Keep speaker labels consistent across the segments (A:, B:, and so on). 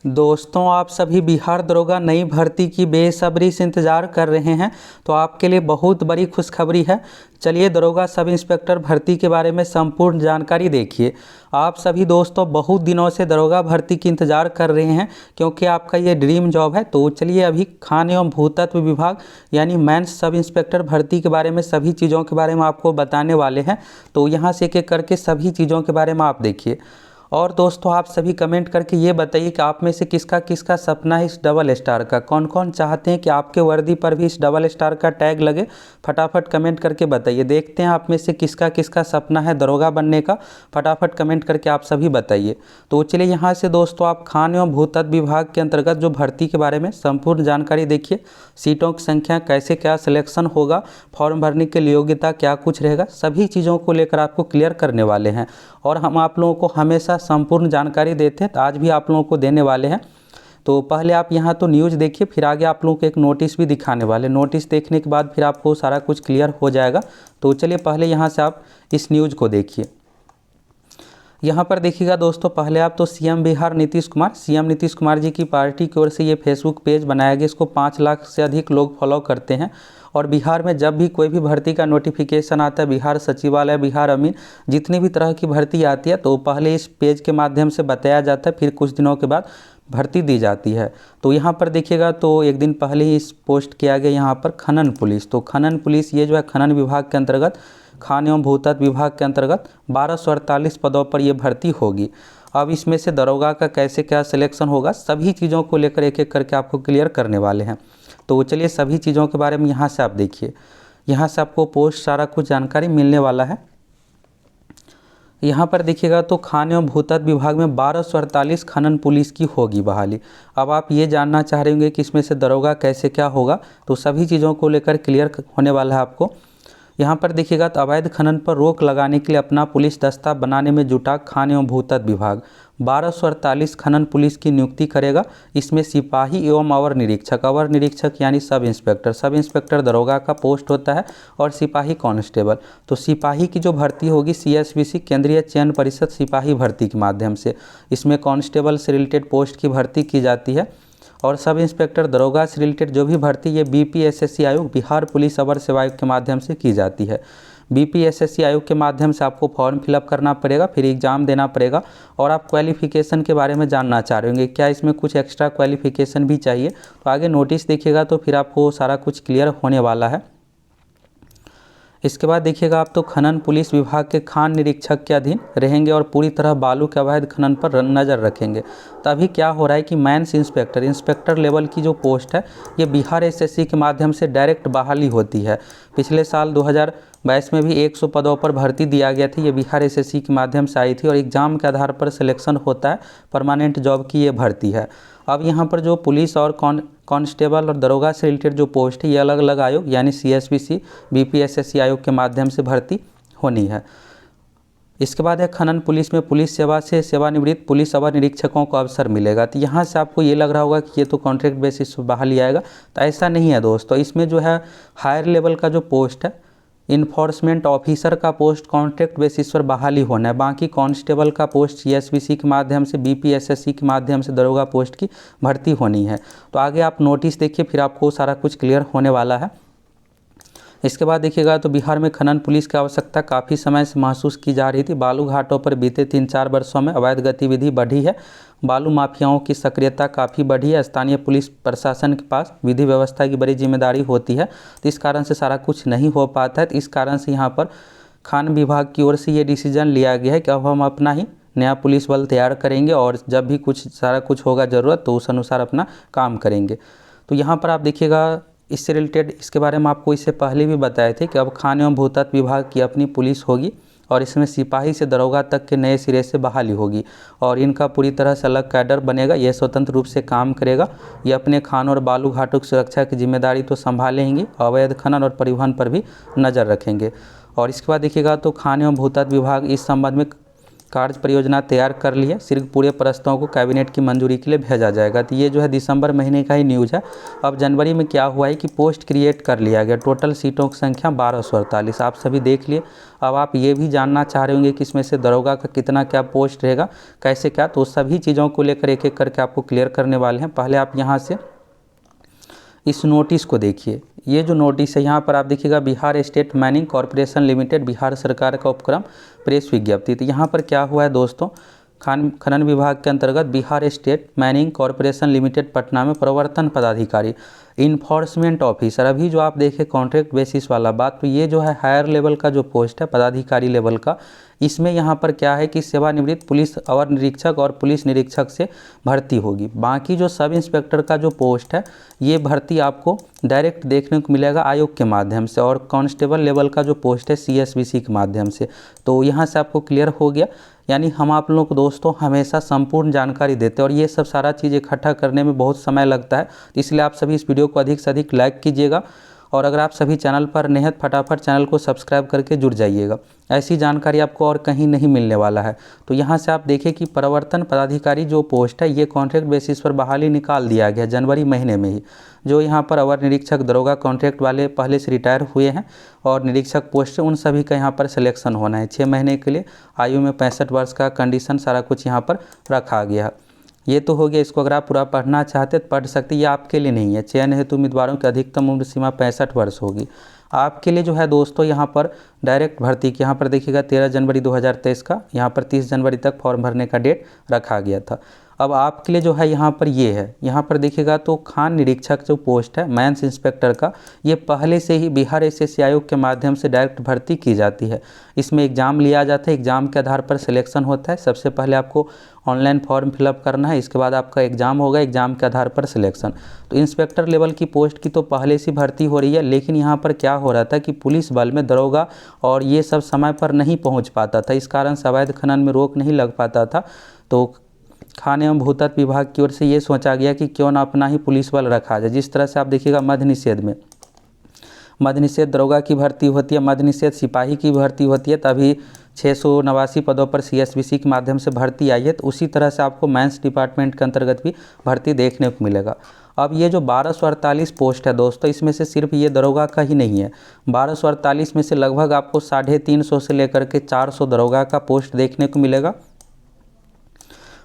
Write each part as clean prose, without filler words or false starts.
A: दोस्तों, आप सभी बिहार दरोगा नई भर्ती की बेसब्री से इंतज़ार कर रहे हैं तो आपके लिए बहुत बड़ी खुशखबरी है। चलिए दरोगा सब इंस्पेक्टर भर्ती के बारे में संपूर्ण जानकारी देखिए। आप सभी दोस्तों बहुत दिनों से दरोगा भर्ती की इंतज़ार कर रहे हैं क्योंकि आपका ये ड्रीम जॉब है। तो चलिए अभी खान एवं भूतत्व विभाग यानी मेंस सब इंस्पेक्टर भर्ती के बारे में सभी चीज़ों के बारे में आपको बताने वाले हैं। तो यहाँ से एक एक करके सभी चीज़ों के बारे में आप देखिए। और दोस्तों, आप सभी कमेंट करके ये बताइए कि आप में से किसका किसका सपना है इस डबल स्टार का। कौन कौन चाहते हैं कि आपके वर्दी पर भी इस डबल स्टार का टैग लगे, फटाफट कमेंट करके बताइए। देखते हैं आप में से किसका किसका सपना है दरोगा बनने का, फटाफट कमेंट करके आप सभी बताइए। तो चलिए यहाँ से दोस्तों आप खान एवं भूतत्व विभाग के अंतर्गत जो भर्ती के बारे में संपूर्ण जानकारी देखिए। सीटों की संख्या, कैसे क्या सिलेक्शन होगा, फॉर्म भरने के लिए योग्यता क्या कुछ रहेगा, सभी चीज़ों को लेकर आपको क्लियर करने वाले हैं। और हम आप लोगों को हमेशा संपूर्ण जानकारी देते हैं, तो आज भी आप लोगों को देने वाले हैं। तो पहले आप यहाँ तो न्यूज़ देखिए, फिर आगे आप लोगों को एक नोटिस भी दिखाने वाले। नोटिस देखने के बाद फिर आपको सारा कुछ क्लियर हो जाएगा। तो चलिए पहले यहाँ से आप इस न्यूज़ को देखिए। यहाँ पर देखिएगा दोस्तों, पहले आप तो सीएम बिहार सीएम नीतीश कुमार जी की पार्टी की ओर से ये फेसबुक पेज बनाया गया। इसको 5 लाख से अधिक लोग फॉलो करते हैं। और बिहार में जब भी कोई भी भर्ती का नोटिफिकेशन आता है, बिहार सचिवालय, बिहार अमीन, जितनी भी तरह की भर्ती आती है तो पहले इस पेज के माध्यम से बताया जाता है, फिर कुछ दिनों के बाद भर्ती दी जाती है। तो यहाँ पर देखिएगा तो एक दिन पहले ही इस पोस्ट किया गया यहाँ पर खनन पुलिस। तो खनन पुलिस ये जो है खनन विभाग के अंतर्गत, खान एवं भूतत्व विभाग के अंतर्गत 1248 पदों पर यह भर्ती होगी। अब इसमें से दरोगा का कैसे क्या सिलेक्शन होगा, सभी चीज़ों को लेकर एक एक करके आपको क्लियर करने वाले हैं। तो चलिए सभी चीज़ों के बारे में यहाँ से आप देखिए। यहाँ से आपको पोस्ट सारा कुछ जानकारी मिलने वाला है। यहाँ पर देखिएगा तो खान एवं भूतत्व विभाग में 1248 खनन पुलिस की होगी बहाली। अब आप ये जानना चाह रहे होंगे कि इसमें से दरोगा कैसे क्या होगा, तो सभी चीज़ों को लेकर क्लियर होने वाला है आपको। यहाँ पर देखिएगा तो अवैध खनन पर रोक लगाने के लिए अपना पुलिस दस्ता बनाने में जुटा खान एवं भूतत्व विभाग 1248 खनन पुलिस की नियुक्ति करेगा। इसमें सिपाही एवं अवर निरीक्षक यानी सब इंस्पेक्टर दरोगा का पोस्ट होता है, और सिपाही कांस्टेबल। तो सिपाही की जो भर्ती होगी CSBC केंद्रीय चयन परिषद सिपाही भर्ती के माध्यम से। इसमें कांस्टेबल से रिलेटेड पोस्ट की भर्ती की जाती है। और सब इंस्पेक्टर दरोगा से रिलेटेड जो भी भर्ती ये BPSSC आयोग, बिहार पुलिस अवर सेवा आयोग के माध्यम से की जाती है। BPSSC आयोग के माध्यम से आपको फॉर्म फिलअप करना पड़ेगा, फिर एग्ज़ाम देना पड़ेगा। और आप क्वालिफ़िकेशन के बारे में जानना चाह रहे होंगे, क्या इसमें कुछ एक्स्ट्रा क्वालिफ़िकेशन भी चाहिए, तो आगे नोटिस देखिएगा तो फिर आपको सारा कुछ क्लियर होने वाला है। इसके बाद देखिएगा आप तो खनन पुलिस विभाग के खान निरीक्षक के अधीन रहेंगे और पूरी तरह बालू के अवैध खनन पर नज़र रखेंगे। तो अभी क्या हो रहा है कि मेंस इंस्पेक्टर लेवल की जो पोस्ट है ये बिहार SSC के माध्यम से डायरेक्ट बहाली होती है। पिछले साल 2022 में भी 100 पदों पर भर्ती दिया गया था, ये बिहार SSC के माध्यम से आई थी और एग्ज़ाम के आधार पर सिलेक्शन होता है। परमानेंट जॉब की ये भर्ती है। अब यहाँ पर जो पुलिस और कांस्टेबल और दरोगा से रिलेटेड जो पोस्ट है ये अलग अलग आयोग यानी CSBC BPSSC आयोग के माध्यम से भर्ती होनी है। इसके बाद है खनन पुलिस में पुलिस सेवा से सेवानिवृत्त पुलिस अवर निरीक्षकों को अवसर मिलेगा। तो यहाँ से आपको ये लग रहा होगा कि ये तो कॉन्ट्रैक्ट बेसिस पर बहाली आएगा, तो ऐसा नहीं है दोस्तों। इसमें जो है हायर लेवल का जो पोस्ट है, इन्फोर्समेंट ऑफिसर का पोस्ट कॉन्ट्रैक्ट बेसिस पर बहाली होना है। बाकी कांस्टेबल का पोस्ट CSBC के माध्यम से, BPSSC के माध्यम से दरोगा पोस्ट की भर्ती होनी है। तो आगे आप नोटिस देखिए, फिर आपको सारा कुछ क्लियर होने वाला है। इसके बाद देखिएगा तो बिहार में खनन पुलिस की आवश्यकता काफ़ी समय से महसूस की जा रही थी। बालू घाटों पर बीते 3-4 वर्षों में अवैध गतिविधि बढ़ी है। बालू माफियाओं की सक्रियता काफ़ी बढ़ी है। स्थानीय पुलिस प्रशासन के पास विधि व्यवस्था की बड़ी जिम्मेदारी होती है, तो इस कारण से सारा कुछ नहीं हो पाता है। तो इस कारण से यहाँ पर खान विभाग की ओर से ये डिसीजन लिया गया है कि अब हम अपना ही नया पुलिस बल तैयार करेंगे और जब भी कुछ सारा कुछ होगा ज़रूरत तो उस अनुसार अपना काम करेंगे। तो यहाँ पर आप देखिएगा इससे रिलेटेड, इसके बारे में आपको इससे पहले भी बताए थे कि अब खान एवं भूतत्व विभाग की अपनी पुलिस होगी और इसमें सिपाही से दरोगा तक के नए सिरे से बहाली होगी और इनका पूरी तरह से अलग कैडर बनेगा। यह स्वतंत्र रूप से काम करेगा। ये अपने खान और बालू घाटों की सुरक्षा की जिम्मेदारी तो संभालेंगे, अवैध खनन और परिवहन पर भी नज़र रखेंगे। और इसके बाद देखिएगा तो खान एवं भूतत्व विभाग इस संबंध में कार्य परियोजना तैयार कर ली है, सिर्फ पूरे प्रस्तावों को कैबिनेट की मंजूरी के लिए भेजा जाएगा। तो ये जो है दिसंबर महीने का ही न्यूज़ है। अब जनवरी में क्या हुआ है कि पोस्ट क्रिएट कर लिया गया, टोटल सीटों की संख्या 1248, आप सभी देख लिए। अब आप ये भी जानना चाह रहे होंगे कि इसमें से दरोगा का कितना क्या पोस्ट रहेगा, कैसे क्या, तो सभी चीज़ों को लेकर एक एक करके आपको क्लियर करने वाले हैं। पहले आप यहाँ से इस नोटिस को देखिए। ये जो नोटिस है यहाँ पर आप देखिएगा, Bihar state mining corporation limited, Bihar सरकार का उपक्रम, प्रेस विज्ञप्ति। तो यहाँ पर क्या हुआ है दोस्तों, खनन विभाग के अंतर्गत Bihar state mining corporation limited Patna में प्रवर्तन पदाधिकारी, इन्फोर्समेंट ऑफिसर, अभी जो आप देखें कॉन्ट्रैक्ट बेसिस वाला बात, तो ये जो है हायर लेवल का जो पोस्ट है पदाधिकारी लेवल का, इसमें यहाँ पर क्या है कि सेवानिवृत्त पुलिस अवर निरीक्षक और पुलिस निरीक्षक से भर्ती होगी। बाकी जो सब इंस्पेक्टर का जो पोस्ट है ये भर्ती आपको डायरेक्ट देखने को मिलेगा आयोग के माध्यम से, और कांस्टेबल लेवल का जो पोस्ट है CSBC के माध्यम से। तो यहाँ से आपको क्लियर हो गया। यानी हम आप लोगों को दोस्तों हमेशा संपूर्ण जानकारी देते हैं, और ये सब सारा चीज़ इकट्ठा करने में बहुत समय लगता है, इसलिए आप सभी इस वीडियो को अधिक से अधिक लाइक कीजिएगा। और अगर आप सभी चैनल पर नए हैं फटाफट चैनल को सब्सक्राइब करके जुड़ जाइएगा, ऐसी जानकारी आपको और कहीं नहीं मिलने वाला है। तो यहाँ से आप देखें कि प्रवर्तन पदाधिकारी जो पोस्ट है ये कॉन्ट्रैक्ट बेसिस पर बहाली निकाल दिया गया जनवरी महीने में ही। जो यहाँ पर अवर निरीक्षक दरोगा कॉन्ट्रैक्ट वाले पहले से रिटायर हुए हैं और निरीक्षक पोस्ट है, उन सभी का यहाँ पर सिलेक्शन होना है 6 महीने के लिए, आयु में 65 वर्ष का कंडीशन सारा कुछ यहाँ पर रखा गया है। ये तो हो गया, इसको अगर आप पूरा पढ़ना चाहते तो पढ़ सकते, ये आपके लिए नहीं है। चयन हेतु उम्मीदवारों की अधिकतम उम्र सीमा 65 वर्ष होगी। आपके लिए जो है दोस्तों यहाँ पर डायरेक्ट भर्ती की, यहाँ पर देखिएगा 13 जनवरी 2023 का, यहाँ पर 30 जनवरी तक फॉर्म भरने का डेट रखा गया था। अब आपके लिए जो है यहाँ पर ये है, यहाँ पर देखिएगा तो खान निरीक्षक जो पोस्ट है मैंस इंस्पेक्टर का, ये पहले से ही बिहार SSC आयोग के माध्यम से डायरेक्ट भर्ती की जाती है। इसमें एग्ज़ाम लिया जाता है, एग्ज़ाम के आधार पर सिलेक्शन होता है। सबसे पहले आपको ऑनलाइन फॉर्म फिलअप करना है, इसके बाद आपका एग्ज़ाम होगा, एग्ज़ाम के आधार पर सिलेक्शन। तो इंस्पेक्टर लेवल की पोस्ट की तो पहले से भर्ती हो रही है, लेकिन यहाँ पर क्या हो रहा था कि पुलिस बल में दरोगा और ये सब समय पर नहीं पहुँच पाता था, इस कारण से अवैध खनन में रोक नहीं लग पाता था। तो खान एवं भूतत्व विभाग की ओर से ये सोचा गया कि क्यों ना अपना ही पुलिस बल रखा जाए। जिस तरह से आप देखिएगा मद्य निषेध में, मद्य निषेध दरोगा की भर्ती होती है, मद्य निषेध सिपाही की भर्ती होती है, तभी 689 पदों पर CSBC के माध्यम से भर्ती आई है। तो उसी तरह से आपको मेंस डिपार्टमेंट के अंतर्गत भी भर्ती देखने को मिलेगा। अब ये जो 1248 पोस्ट है दोस्तों, इसमें से सिर्फ ये दरोगा का ही नहीं है। 1248 में से लगभग आपको 350 से लेकर के 400 दरोगा का पोस्ट देखने को मिलेगा,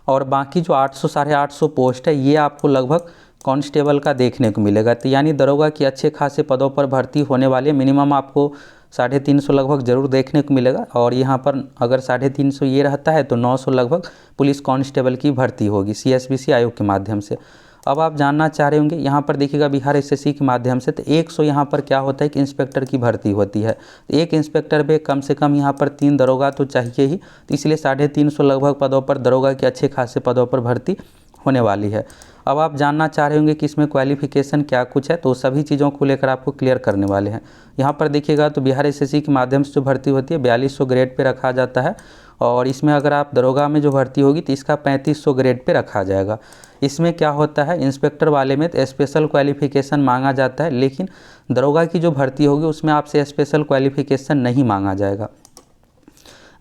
A: और बाकी जो 800 साढ़े 800 पोस्ट है ये आपको लगभग कांस्टेबल का देखने को मिलेगा। तो यानी दरोगा की अच्छे खासे पदों पर भर्ती होने वाली है। मिनिमम आपको 350 लगभग ज़रूर देखने को मिलेगा, और यहाँ पर अगर 350 ये रहता है तो 900 लगभग पुलिस कांस्टेबल की भर्ती होगी CSBC आयोग के माध्यम से। अब आप जानना चाह रहे होंगे, यहाँ पर देखिएगा बिहार SSC के माध्यम से तो 100 यहाँ पर क्या होता है कि इंस्पेक्टर की भर्ती होती है। तो एक इंस्पेक्टर पे कम से कम यहाँ पर 3 दरोगा तो चाहिए ही, तो इसलिए 350 लगभग पदों पर दरोगा के अच्छे खासे पदों पर भर्ती होने वाली है। अब आप जानना चाह रहे होंगे कि इसमें क्वालिफिकेशन क्या कुछ है, तो सभी चीज़ों को लेकर आपको क्लियर करने वाले हैं। यहाँ पर देखिएगा तो बिहार SSC के माध्यम से जो भर्ती होती है 4200 ग्रेड पे रखा जाता है, और इसमें अगर आप दरोगा में जो भर्ती होगी तो इसका 3500 ग्रेड पे रखा जाएगा। इसमें क्या होता है, इंस्पेक्टर वाले में तो स्पेशल क्वालिफिकेशन मांगा जाता है, लेकिन दरोगा की जो भर्ती होगी उसमें आपसे स्पेशल क्वालिफिकेशन नहीं मांगा जाएगा।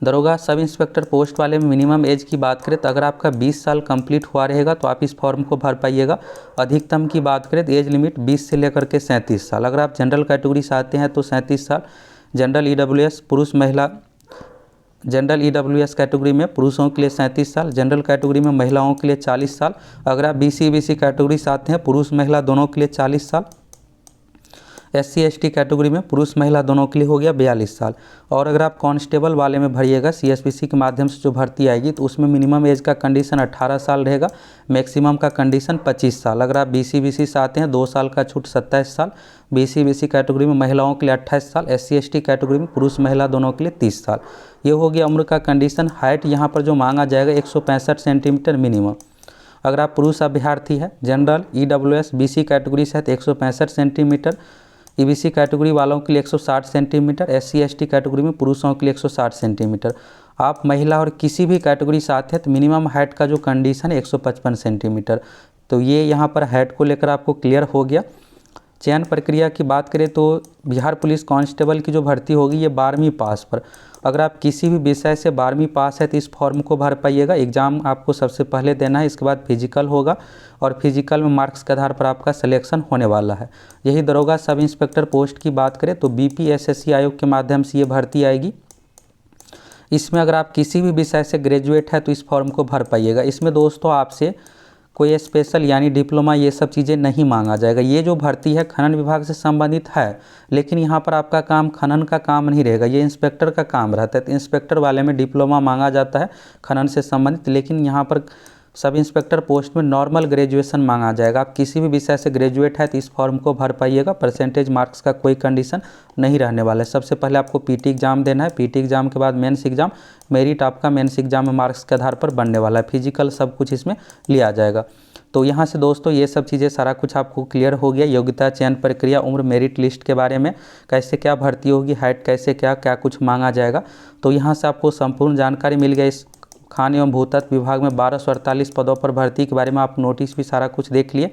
A: दरोगा सब इंस्पेक्टर पोस्ट वाले में मिनिमम एज की बात करें तो अगर आपका 20 साल कंप्लीट हुआ रहेगा तो आप इस फॉर्म को भर पाइएगा। अधिकतम की बात करें तो एज लिमिट 20 से लेकर के 37 साल। अगर आप जनरल कैटेगरी से आते हैं तो 37 साल, जनरल EWS पुरुष महिला, जनरल EWS कैटेगरी में पुरुषों के लिए 37 साल, जनरल कैटेगरी में महिलाओं के लिए 40 साल। अगर आप BC कैटेगरी से आते हैं पुरुष महिला दोनों के लिए 40 साल। SC ST कैटेगरी में पुरुष महिला दोनों के लिए हो गया 42 साल। और अगर आप कांस्टेबल वाले में भरिएगा CSBC के माध्यम से जो भर्ती आएगी तो उसमें मिनिमम एज का कंडीशन 18 साल रहेगा, मैक्सिमम का कंडीशन 25 साल। अगर आप BC से आते हैं 2 साल का छूट 27 साल। BC कैटेगरी में महिलाओं के लिए 28 साल, SC ST कैटेगरी में पुरुष महिला दोनों के लिए 30 साल। ये हो गया उम्र का कंडीशन। हाइट यहाँ पर जो मांगा जाएगा 165 सेंटीमीटर मिनिमम। अगर आप पुरुष अभ्यर्थी है, जनरल EWS BC कैटेगरी से है तो 165 सेंटीमीटर, EBC कैटेगरी वालों के लिए 160 सेंटीमीटर, SC ST कैटेगरी में पुरुषों के लिए 160 सेंटीमीटर। आप महिला और किसी भी कैटेगरी से आते हैं तो मिनिमम हाइट का जो कंडीशन है 155 सेंटीमीटर। तो ये यहाँ पर हाइट को लेकर आपको क्लियर हो गया। चयन प्रक्रिया की बात करें तो बिहार पुलिस कांस्टेबल की जो भर्ती होगी ये 12वीं पास पर, अगर आप किसी भी विषय से 12वीं पास है तो इस फॉर्म को भर पाइएगा। एग्ज़ाम आपको सबसे पहले देना है, इसके बाद फिजिकल होगा और फिजिकल में मार्क्स के आधार पर आपका सिलेक्शन होने वाला है। यही दरोगा सब इंस्पेक्टर पोस्ट की बात करें तो बीपीएसएससी आयोग के माध्यम से ये भर्ती आएगी। इसमें अगर आप किसी भी विषय से ग्रेजुएट है तो इस फॉर्म को भर पाइएगा। इसमें दोस्तों आपसे कोई स्पेशल यानी डिप्लोमा ये सब चीज़ें नहीं मांगा जाएगा। ये जो भर्ती है खनन विभाग से संबंधित है, लेकिन यहाँ पर आपका काम खनन का काम नहीं रहेगा, ये इंस्पेक्टर का काम रहता है। तो इंस्पेक्टर वाले में डिप्लोमा मांगा जाता है खनन से संबंधित, लेकिन यहाँ पर सब इंस्पेक्टर पोस्ट में नॉर्मल ग्रेजुएशन मांगा जाएगा। आप किसी भी विषय से ग्रेजुएट है तो इस फॉर्म को भर पाइएगा। परसेंटेज मार्क्स का कोई कंडीशन नहीं रहने वाला है। सबसे पहले आपको पीटी एग्ज़ाम देना है, पीटी एग्ज़ाम के बाद मेंस एग्ज़ाम, मेरिट आपका मेंस एग्ज़ाम में मार्क्स के आधार पर बनने वाला है। फिजिकल सब कुछ इसमें लिया जाएगा। तो यहाँ से दोस्तों ये सब चीज़ें सारा कुछ आपको क्लियर हो गया। योग्यता, चयन प्रक्रिया, उम्र, मेरिट लिस्ट के बारे में, कैसे क्या भर्ती होगी, हाइट कैसे क्या क्या कुछ मांगा जाएगा, तो यहाँ से आपको संपूर्ण जानकारी मिल गया। इस खान एवं भूतत्व विभाग में 1248 पदों पर भर्ती के बारे में आप नोटिस भी सारा कुछ देख लिए।